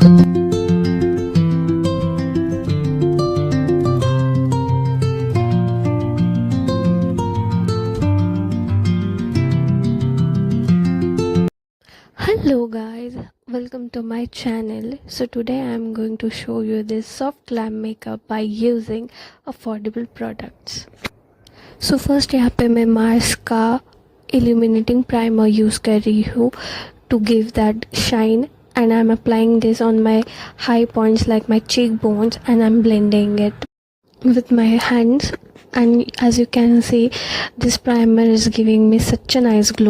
Hello guys, welcome to my channel. So today I'm going to show you this soft glam makeup by using affordable products. So first यहाँ पे मैं Mars का illuminating primer use कर रही हूँ to give that shine, and I'm applying this on my high points like my cheekbones, and I'm blending it with my hands, and as you can see this primer is giving me such a nice glow.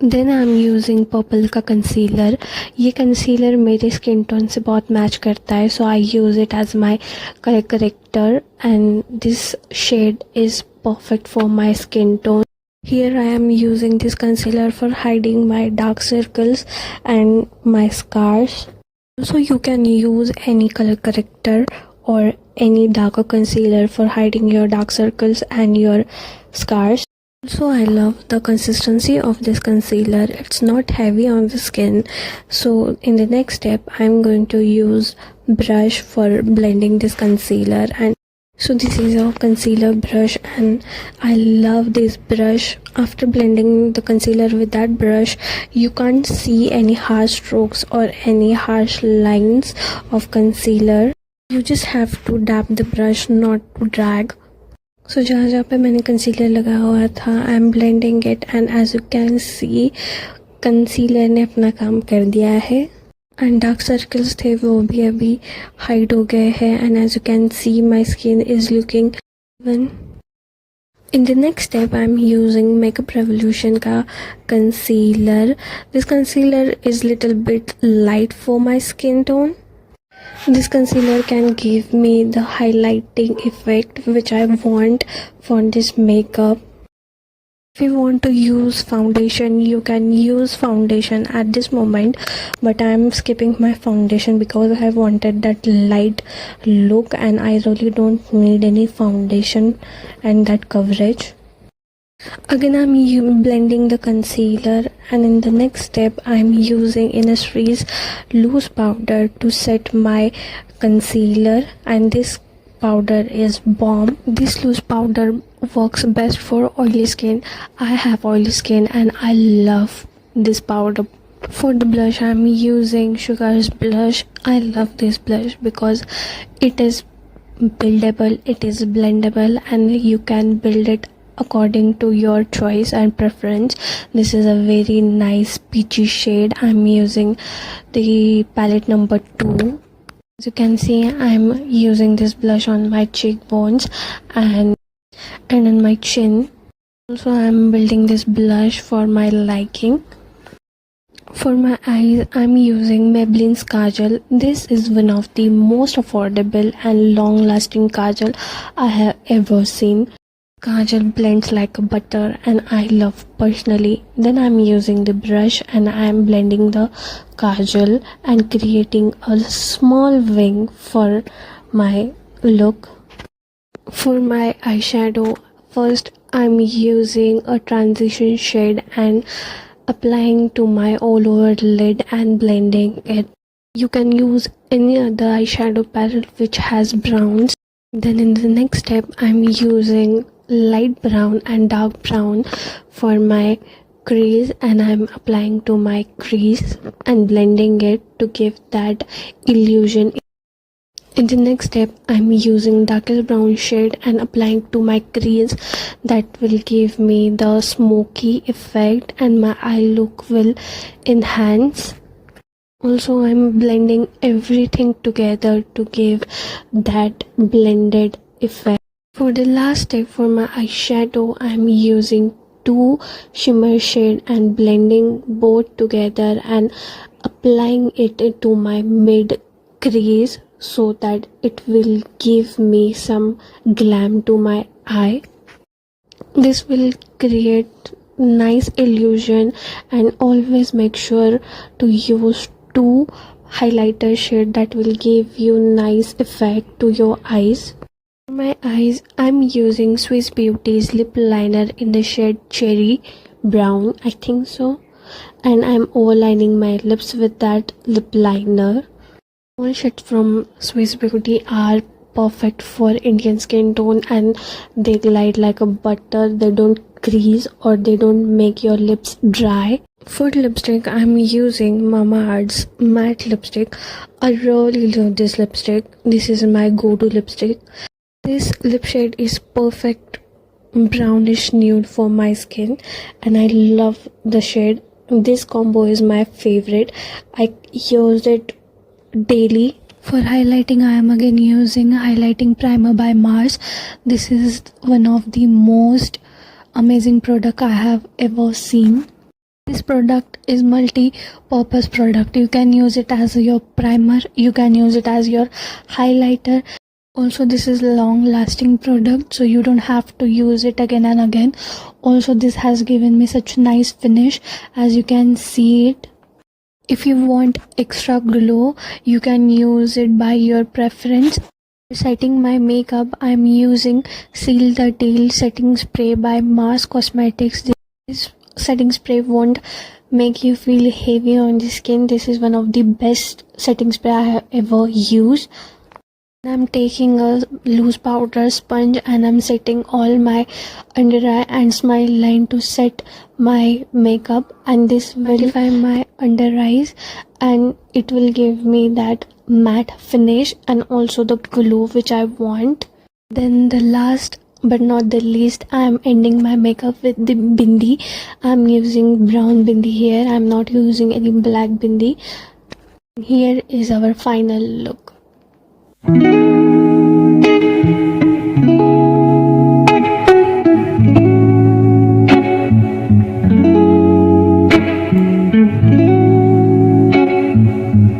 Then I am using purple का concealer. ये concealer मेरे skin tone से बहुत match करता है, so I use it as my colour corrector, and this shade is perfect for my skin tone. Here I am using this concealer for hiding my dark circles and my scars. So you can use any color corrector or any darker concealer for hiding your dark circles and your scars. Also, I love the consistency of this concealer. It's not heavy on the skin. So in the next step, I'm going to use brush for blending this concealer. And so this is a concealer brush, and I love this brush. After blending the concealer with that brush, you can't see any harsh strokes or any harsh lines of concealer. You just have to dab the brush, not to drag. So जहाँ पे मैंने concealer लगाया हुआ था, I am blending it, and as you can see concealer ने अपना काम कर दिया है, एंड डार्क सर्कल्स थे वो भी अभी हाइड हो गए हैं, and as you can see my skin is looking even. In the next step, I'm using Makeup Revolution का concealer. This concealer is little bit light for my skin tone. This concealer can give me the highlighting effect which I want for this makeup. If you want to use foundation, you can use foundation at this moment, but I am skipping my foundation because I wanted that light look, and I really don't need any foundation and that coverage. Again, I'm blending the concealer, and in the next step I'm using Innisfree's loose powder to set my concealer, and this powder is bomb. This loose powder works best for oily skin. I have oily skin and I love this powder. For the blush, I'm using Sugar's blush. I love this blush because it is buildable, it is blendable, and you can build it according to your choice and preference. This is a very nice peachy shade. I'm using the palette number 2. As you can see, I'm using this blush on my cheekbones and on my chin. Also, I'm building this blush for my liking. For my eyes, I'm using Maybelline's Kajal. This is one of the most affordable and long-lasting Kajal I have ever seen. Kajal blends like butter, and I love personally. Then I'm using the brush and I'm blending the Kajal and creating a small wing for my look. For my eyeshadow, first I'm using a transition shade and applying to my all over lid and blending it. You can use any other eyeshadow palette which has browns. Then in the next step, I'm using light brown and dark brown for my crease, and I'm applying to my crease and blending it to give that illusion. In the next step, I'm using darkest brown shade and applying to my crease. That will give me the smoky effect and my eye look will enhance. Also, I'm blending everything together to give that blended effect. For the last step, for my eyeshadow, I'm using 2 shimmer shade and blending both together and applying it into my mid crease so that it will give me some glam to my eye. This will create nice illusion, and always make sure to use 2 highlighter shade that will give you nice effect to your eyes. For my eyes, I'm using Swiss Beauty's lip liner in the shade cherry brown, I think so, and I'm overlining my lips with that lip liner. All shades from Swiss Beauty are perfect for Indian skin tone, and they glide like a butter. They don't crease or they don't make your lips dry. For lipstick, I'm using Mama Earth's matte lipstick. I really love this lipstick. This is my go-to lipstick. This lip shade is perfect brownish nude for my skin, and I love the shade. This combo is my favorite. I use it daily. For highlighting, I am again using highlighting primer by Mars. This is one of the most amazing product I have ever seen. This product is multi-purpose product. You can use it as your primer, you can use it as your highlighter. Also, this is long lasting product, so you don't have to use it again and again. Also, this has given me such nice finish, as you can see it. If you want extra glow, you can use it by your preference. Setting my makeup, I'm using Seal the Deal setting spray by Mars Cosmetics. This setting spray won't make you feel heavy on the skin. This is one of the best setting spray I have ever used. I'm taking a loose powder sponge and I'm setting all my under eye and smile line to set my makeup, and this will define my under eyes and it will give me that matte finish and also the glow which I want. Then the last but not the least, I am ending my makeup with the bindi. I'm using brown bindi here. I'm not using any black bindi. Here is our final look.